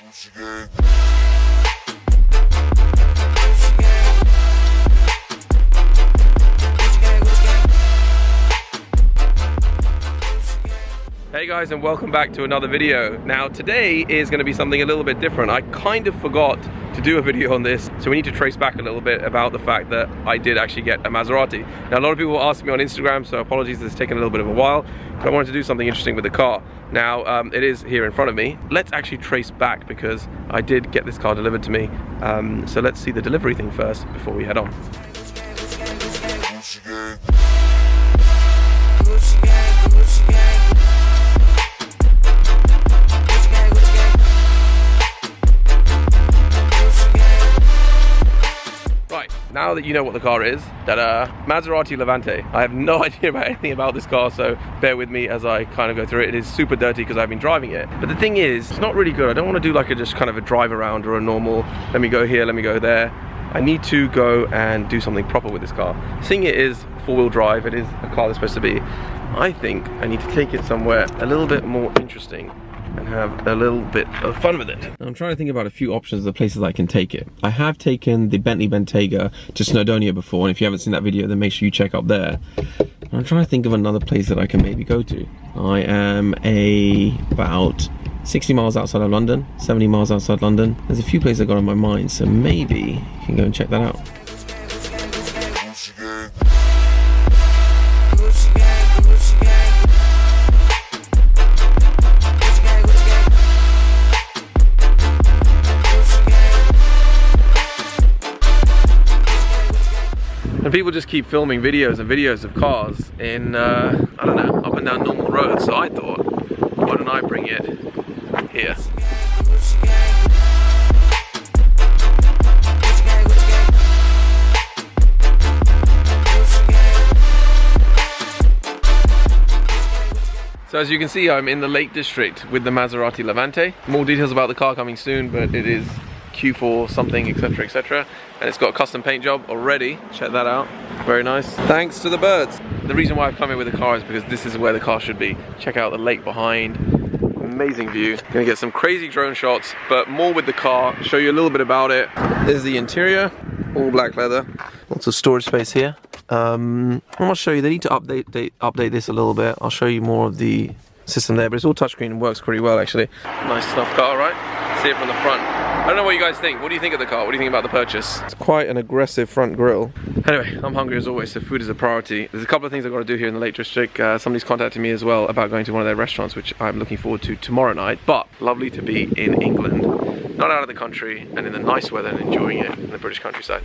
Hey guys, and welcome back to another video. Now today is going to be something a little bit different. I kind of forgot to do a video on this, so we need to trace back a little bit about the fact that I did actually get a Maserati. Now a lot of people asked me on Instagram, so apologies, it's taken a little bit of a while, but I wanted to do something interesting with the car. Now it is here in front of me. Let's actually trace back because I did get this car delivered to me. So let's see the delivery thing first before we head on. Now that you know what the car is, that Maserati Levante. I have no idea about anything about this car, so bear with me as I kind of go through it. It is super dirty because I've been driving it. But the thing is, it's not really good. I don't want to do like just kind of a drive around or a normal, let me go here, let me go there. I need to go and do something proper with this car. Seeing it is four-wheel drive, it is a car that's supposed to be, I think I need to take it somewhere a little bit more interesting and have a little bit of fun with it. I'm trying to think about a few options of places I can take it. I have taken the Bentley Bentayga to Snowdonia before, and if you haven't seen that video, then make sure you check out there. I'm trying to think of another place that I can maybe go to. I am about 60 miles outside of London, 70 miles outside London. There's a few places I got on my mind, so maybe you can go and check that out. And people just keep filming videos and videos of cars in, I don't know, up and down normal roads. So I thought, why don't I bring it here? So as you can see, I'm in the Lake District with the Maserati Levante. More details about the car coming soon, but it is Q4 something, etc, etc, and it's got a custom paint job already. Check that out, very nice, thanks to the birds. The reason why I've come here with the car is because this is where the car should be. Check out the lake behind, amazing view. Gonna get some crazy drone shots, but more with the car, show you a little bit about it. There's the interior, all black leather, lots of storage space here. I'm gonna show you, they need to update this a little bit. I'll show you more of the system there, but it's all touchscreen and works pretty well actually. Nice snuff car, right? See it from the front. I don't know what you guys think. What do you think of the car? What do you think about the purchase? It's quite an aggressive front grille. Anyway, I'm hungry as always, so food is a priority. There's a couple of things I've got to do here in the Lake District. Somebody's contacted me as well about going to one of their restaurants, which I'm looking forward to tomorrow night. But lovely to be in England, not out of the country, and in the nice weather and enjoying it in the British countryside.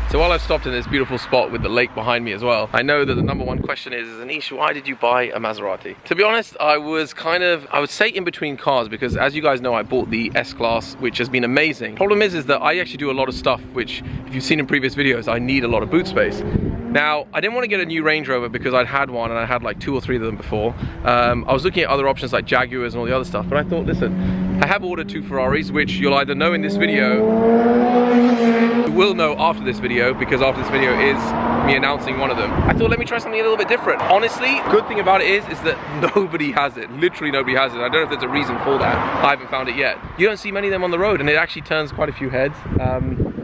So while I've stopped in this beautiful spot with the lake behind me as well, I know that the #1 question is Anish, why did you buy a Maserati? To be honest, I was kind of, I would say in between cars, because as you guys know, I bought the S-Class, which has been amazing. Problem is that I actually do a lot of stuff, which if you've seen in previous videos, I need a lot of boot space. Now, I didn't want to get a new Range Rover because I'd had one and I had like 2 or 3 of them before. I was looking at other options like Jaguars and all the other stuff, but I thought, listen, I have ordered 2 Ferraris, which you'll either know in this video, you will know after this video, because after this video is me announcing one of them. I thought, let me try something a little bit different. Honestly, good thing about it is that nobody has it. Literally nobody has it. I don't know if there's a reason for that. I haven't found it yet. You don't see many of them on the road, and it actually turns quite a few heads.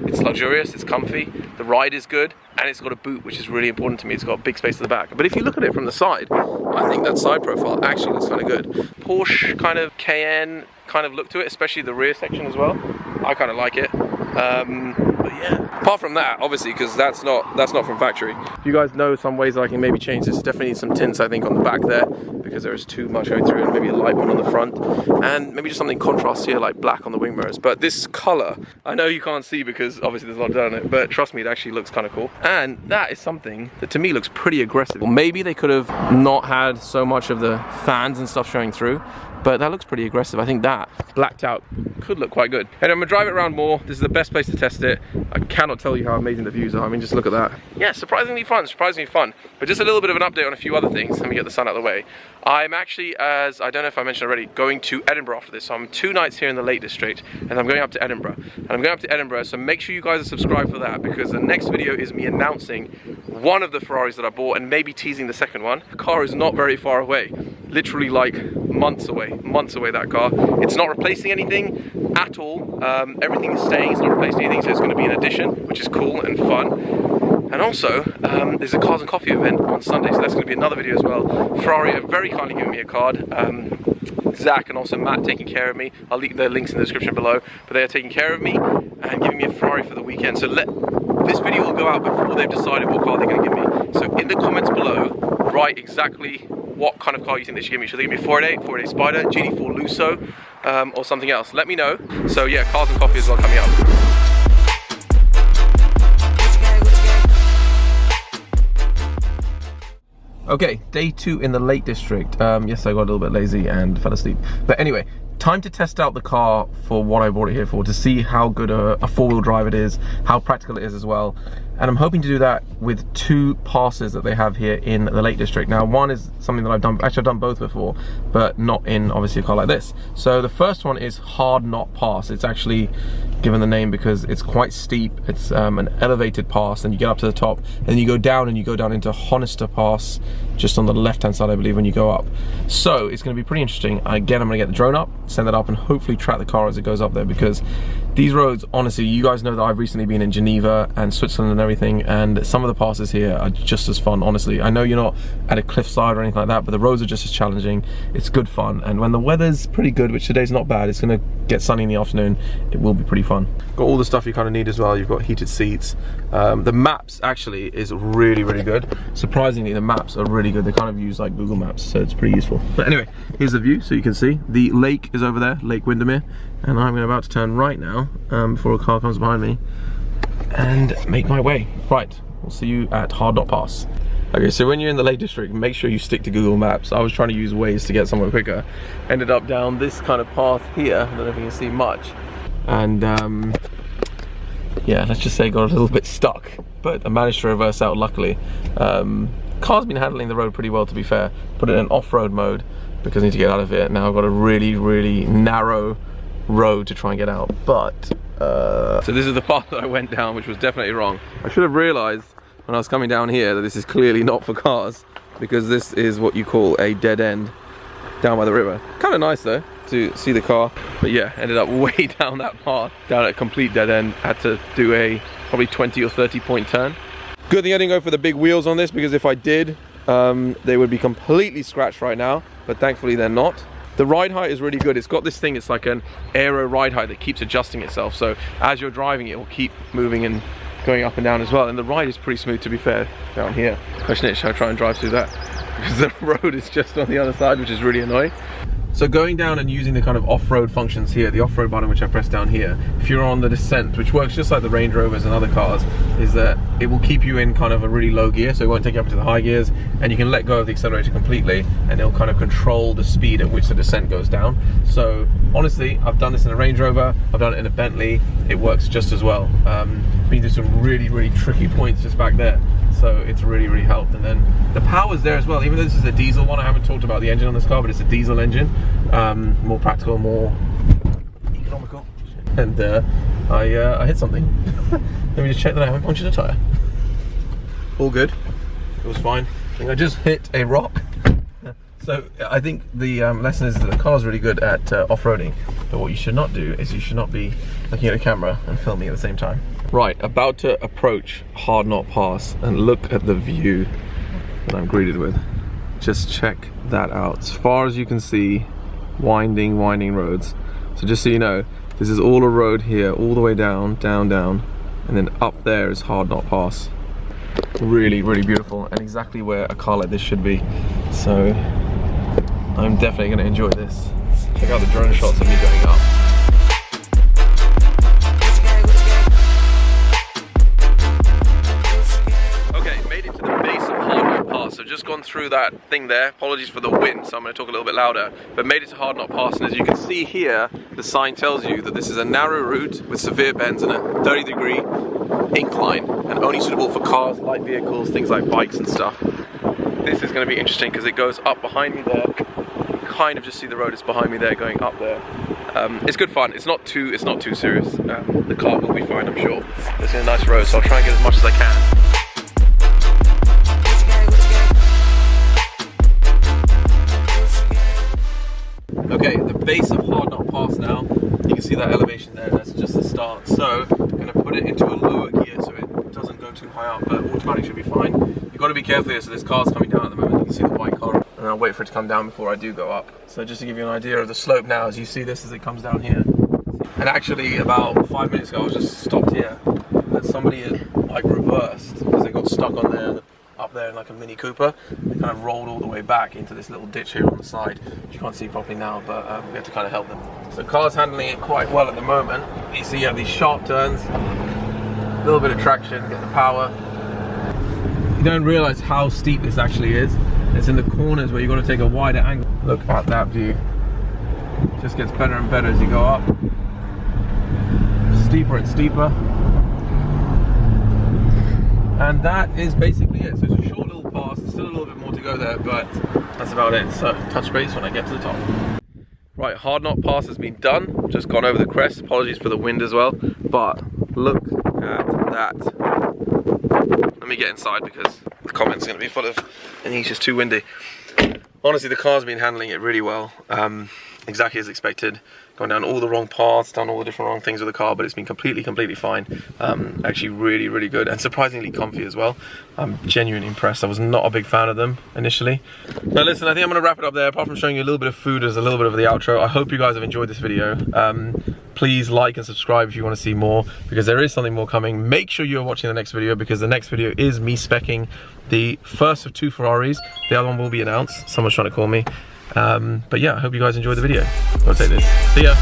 It's luxurious, it's comfy, the ride is good, and it's got a boot, which is really important to me. It's got a big space at the back. But if you look at it from the side, I think that side profile actually looks kind of good. Porsche kind of Cayenne kind of look to it, especially the rear section as well. I kind of like it. But yeah, apart from that, obviously, because that's not from factory. If you guys know some ways that I can maybe change this, definitely need some tints, I think, on the back there, because there is too much going through, and maybe a light one on the front, and maybe just something contrast here, like black on the wing mirrors. But this color, I know you can't see because obviously there's a lot done on it, but trust me, it actually looks kind of cool. And that is something that to me looks pretty aggressive. Well, maybe they could have not had so much of the fans and stuff showing through, but that looks pretty aggressive. I think that blacked out could look quite good. And I'm gonna drive it around more. This is the best place to test it. I cannot tell you how amazing the views are. I mean, just look at that. Yeah, surprisingly fun, surprisingly fun. But just a little bit of an update on a few other things. Let me get the sun out of the way. I'm actually, as I don't know if I mentioned already, going to Edinburgh after this. So I'm 2 nights here in the Lake District, and I'm going up to Edinburgh. And I'm going up to Edinburgh, so make sure you guys are subscribed for that, because the next video is me announcing one of the Ferraris that I bought and maybe teasing the second one. The car is not very far away, literally like months away, that car. It's not replacing anything at all. Everything is staying, it's not replacing anything, so it's going to be an addition, which is cool and fun. And also, there's a Cars and Coffee event on Sunday, so that's going to be another video as well. Ferrari have very kindly given me a card. Zach and also Matt taking care of me. I'll leave the links in the description below. But they are taking care of me and giving me a Ferrari for the weekend. So this video will go out before they've decided what car they're going to give me. So in the comments below, write exactly what kind of car you think they should give me. Should they give me 488 Spider, GT4 Lusso, or something else? Let me know. So yeah, Cars and Coffee as well coming up. Okay, day 2 in the Lake District. Yes, I got a little bit lazy and fell asleep. But anyway, time to test out the car for what I bought it here for, to see how good a 4-wheel drive it is, how practical it is as well. And I'm hoping to do that with 2 passes that they have here in the Lake District. Now, one is something that I've done, actually I've done both before, but not in obviously a car like this. So the first one is Hard Knot Pass. It's actually given the name because it's quite steep. It's an elevated pass, and you get up to the top, and then you go down into Honister Pass, just on the left-hand side, I believe, when you go up. So it's going to be pretty interesting. Again, I'm going to get the drone up, send that up, and hopefully track the car as it goes up there, because these roads, honestly, you guys know that I've recently been in Geneva and Switzerland and everything, and some of the passes here are just as fun, honestly. I know you're not at a cliffside or anything like that, but the roads are just as challenging. It's good fun, and when the weather's pretty good, which today's not bad, it's going to get sunny in the afternoon, it will be pretty fun. Got all the stuff you kind of need as well. You've got heated seats. The maps actually is really, really good. Surprisingly, the maps are really good. They kind of use like Google Maps, so it's pretty useful. But anyway, here's the view, so you can see the lake is over there, Lake Windermere, and I'm about to turn right now before a car comes behind me and make my way. Right, we'll see you at Hard Knot Pass. Okay, so when you're in the Lake District, make sure you stick to Google Maps. I was trying to use Waze to get somewhere quicker. Ended up down this kind of path here. I don't know if you can see much. And yeah, let's just say got a little bit stuck, but I managed to reverse out luckily. Car's been handling the road pretty well, to be fair. Put it in off-road mode because I need to get out of it. Now I've got a really, really narrow road to try and get out, but so this is the path that I went down, which was definitely wrong. I should have realized when I was coming down here that this is clearly not for cars, because this is what you call a dead end down by the river. Kind of nice though to see the car, but yeah, ended up way down that path, down at a complete dead end. Had to do a probably 20 or 30 point turn. Good thing I didn't go for the big wheels on this, because if I did, they would be completely scratched right now, but thankfully they're not. The ride height is really good. It's got this thing, it's like an aero ride height that keeps adjusting itself, so as you're driving it will keep moving and going up and down as well, and the ride is pretty smooth, to be fair, down here. Question is, should I try and drive through that? Because the road is just on the other side, which is really annoying. So going down and using the kind of off-road functions here, the off-road button which I press down here, if you're on the descent, which works just like the Range Rovers and other cars, is that it will keep you in kind of a really low gear, so it won't take you up to the high gears, and you can let go of the accelerator completely, and it'll kind of control the speed at which the descent goes down. So honestly, I've done this in a Range Rover, I've done it in a Bentley, it works just as well. Been through some really, really tricky points just back there, so it's really, really helped. And then the power's there as well, even though this is a diesel one. I haven't talked about the engine on this car, but it's a diesel engine. More practical, more economical. And I hit something. Let me just check that I haven't punctured a tyre. All good. It was fine. I think I just hit a rock. So I think the lesson is that the car's really good at off-roading, but what you should not do is you should not be looking at a camera and filming at the same time. Right, about to approach Hard Knot Pass, and look at the view that I'm greeted with. Just check that out. As far as you can see, winding roads. So just so you know, this is all a road here, all the way down, down, and then up there is Hard Knot Pass. Really, really beautiful, and exactly where a car like this should be. So I'm definitely going to enjoy this. Check out the drone shots of me going up. Okay, made it to the base of Hard Knot Pass. So just gone through that thing there. Apologies for the wind, so I'm going to talk a little bit louder. But made it to Hard Knot Pass, and as you can see here, the sign tells you that this is a narrow route with severe bends and a 30-degree incline, and only suitable for cars, light vehicles, things like bikes and stuff. This is going to be interesting because it goes up behind me there. You kind of just see the road is behind me there, going up there. It's good fun. It's not too serious. The car will be fine, I'm sure. It's in a nice road, so I'll try and get as much as I can. Okay, the base of Hard Knot Pass now. You can see that elevation there. That's just the start. So I'm going to put it into a lower gear so it doesn't go too high up, but automatic should be fine. You've got to be careful here. So this car's coming down at the moment. You can see the white car, and I'll wait for it to come down before I do go up. So just to give you an idea of the slope now, as you see this as it comes down here. And actually, about 5 minutes ago, I was just stopped here. But somebody had like reversed because they got stuck on there. Up there in like a Mini Cooper. They kind of rolled all the way back into this little ditch here on the side, which you can't see properly now, but we have to kind of help them. So the car's handling it quite well at the moment. You see you have these sharp turns, a little bit of traction, get the power. You don't realise how steep this actually is. It's in the corners where you've got to take a wider angle. Look at that view. It just gets better and better as you go up. Steeper and steeper. And that is basically it. So it's a short little pass, there's still a little bit more to go there, but that's about it. So touch base when I get to the top. Right, Hard Knot Pass has been done. Just gone over the crest. Apologies for the wind as well, but look at that. Let me get inside because the comments are going to be full of, and he's just too windy. Honestly, the car's been handling it really well. Exactly as expected. Gone down all the wrong paths, done all the different wrong things with the car, but it's been completely fine. Actually really good and surprisingly comfy as well. I'm genuinely impressed. I was not a big fan of them initially. Now listen, I think I'm going to wrap it up there. Apart from showing you a little bit of food as a little bit of the outro, I hope you guys have enjoyed this video. Please like and subscribe if you want to see more, because there is something more coming. Make sure you're watching the next video, because the next video is me speccing the first of 2 Ferraris. The other one will be announced. Someone's trying to call me. But yeah, I hope you guys enjoyed the video. I'll take this. See ya.